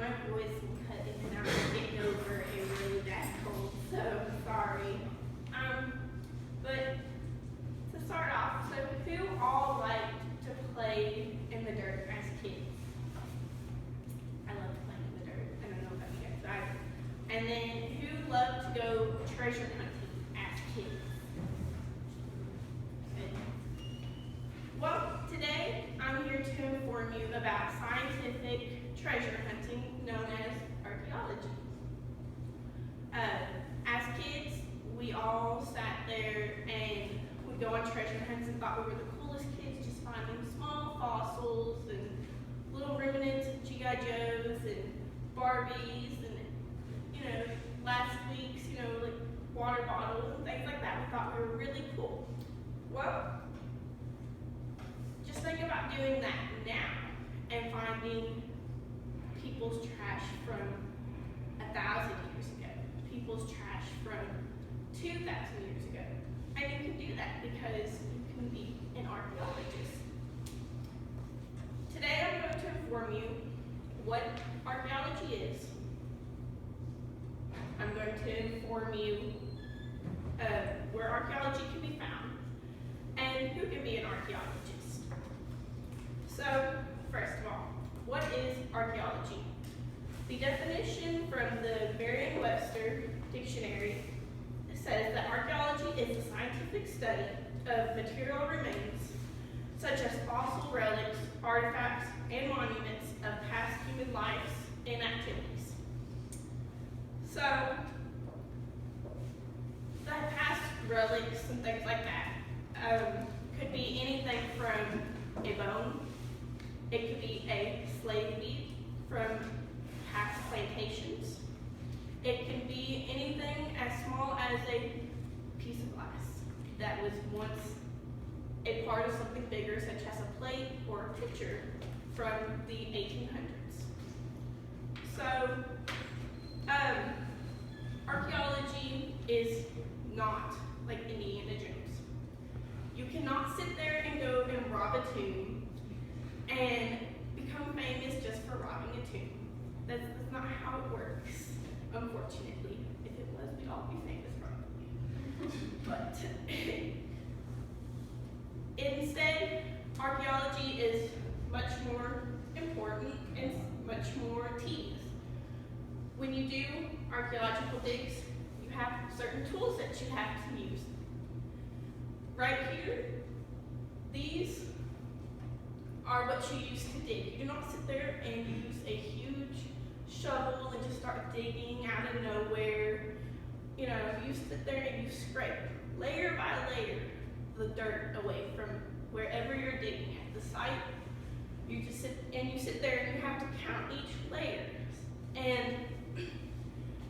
my voice will cut in and out. I'm getting over a really bad cold, so sorry. But to start off, so who all liked to play in the dirt as kids? I loved playing in the dirt. I don't know about you guys. And then who loved to go treasure hunting as kids? Good. Well, today I'm here to inform you about scientific treasure hunting known as archaeology. As kids, we all sat there and would go on treasure hunts and thought we were the coolest kids, just finding small fossils and little remnants of G.I. Joes and Barbies and, last week's, like water bottles and things like that. We thought we were really cool. Well, just think about doing that now and finding people's trash from 1,000 years ago, people's trash from 2,000 years ago. And you can do that because you can be an archaeologist. Today I'm going to inform you what archaeology is. I'm going to inform you where archaeology can be found and who can be an archaeologist. So, first of all, what is archaeology? The definition from the Merriam-Webster dictionary says that archaeology is the scientific study of material remains, such as fossil relics, artifacts, and monuments of past human lives and activities. So, the past relics and things like that could be anything from a bone. It could be a slave bead from past plantations. It can be anything as small as a piece of glass that was once a part of something bigger, such as a plate or a pitcher from the 1800s. So, archaeology is not like Indiana Jones. You cannot sit there and go and rob a tomb and become famous just for robbing a tomb. That's not how it works, unfortunately. If it was, we'd all be famous probably. But instead, archaeology is much more important and much more tedious. When you do archaeological digs, you have certain tools that you have to use. Right here, these are what you use to dig. You do not sit there and use a huge shovel and just start digging out of nowhere. You sit there and you scrape layer by layer the dirt away from wherever you're digging at the site. You just sit there and you have to count each layer. And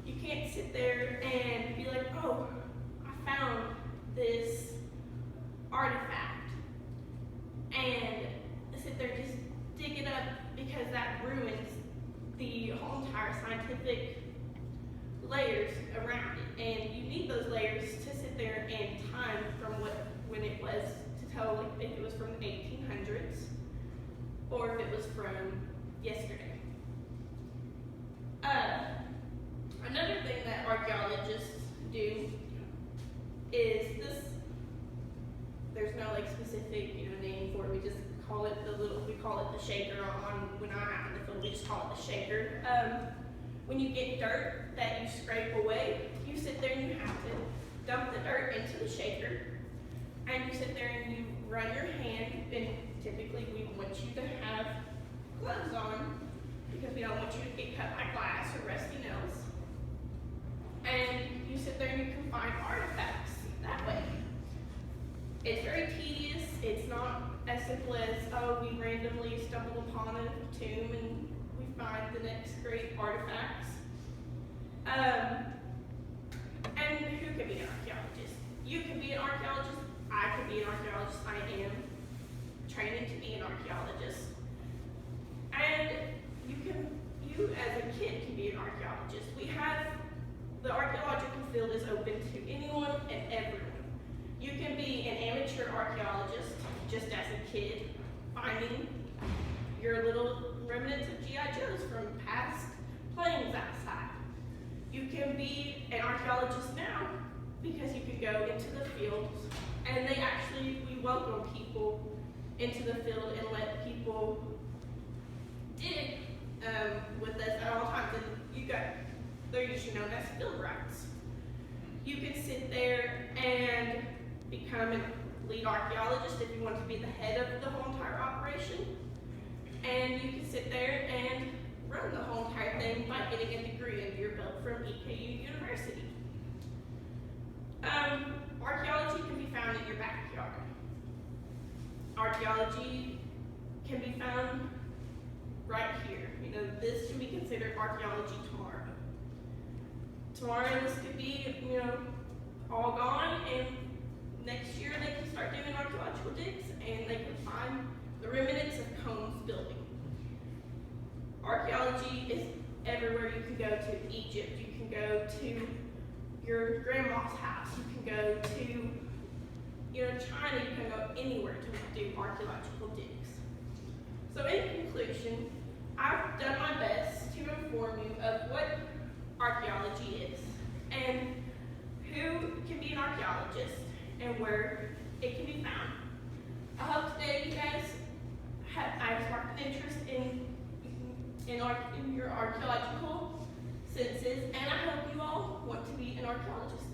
you can't sit there and be like, oh, I found this artifact, and sit there and just dig it up, because that ruins the whole entire scientific layers around it. And you need those layers to sit there and time from when it was, to tell if it was from the 1800s or if it was from yesterday. Another thing that archaeologists do is this. There's no specific name for it. We just call it the shaker. When I'm out in the field, we just call it the shaker. When you get dirt that you scrape away, you sit there and you have to dump the dirt into the shaker, and you sit there and you run your hand. And typically, we want you to have gloves on, because we don't want you to get cut by glass or rusty nails. And you sit there and you can find artifacts that way. It's very tedious. It's not as simple as, oh, we randomly stumble upon a tomb and we find the next great artifacts. And who can be an archaeologist? You can be an archaeologist. I can be an archaeologist. I am training to be an archaeologist. And you as a kid can be an archaeologist. The archaeological field is open to anyone and everyone. You can be an amateur archaeologist, just as a kid, finding your little remnants of G.I. Joes from past archaeologists now because you can go into the fields, and we welcome people into the field and let people dig with us at all times. And they're usually known as field rights. You can sit there and become a lead archaeologist if you want to be the head of the whole entire operation. And you can sit there and run the whole entire thing by getting a degree under your belt from EKU University. Archaeology can be found in your backyard. Archaeology can be found right here. This can be considered archaeology tomorrow. Tomorrow this could be, all gone, and next year they can start doing archaeological digs and they can find the remnants of Combs Building. Archaeology is everywhere you can go to. Egypt, you can go to your grandma's house, you can go to China, you can go anywhere to do archaeological digs. So in conclusion, I've done my best to inform you of what archaeology is and who can be an archaeologist and where it can be found. I hope today you guys I've sparked an interest in your archaeological senses, and I hope you all want to be an archaeologist.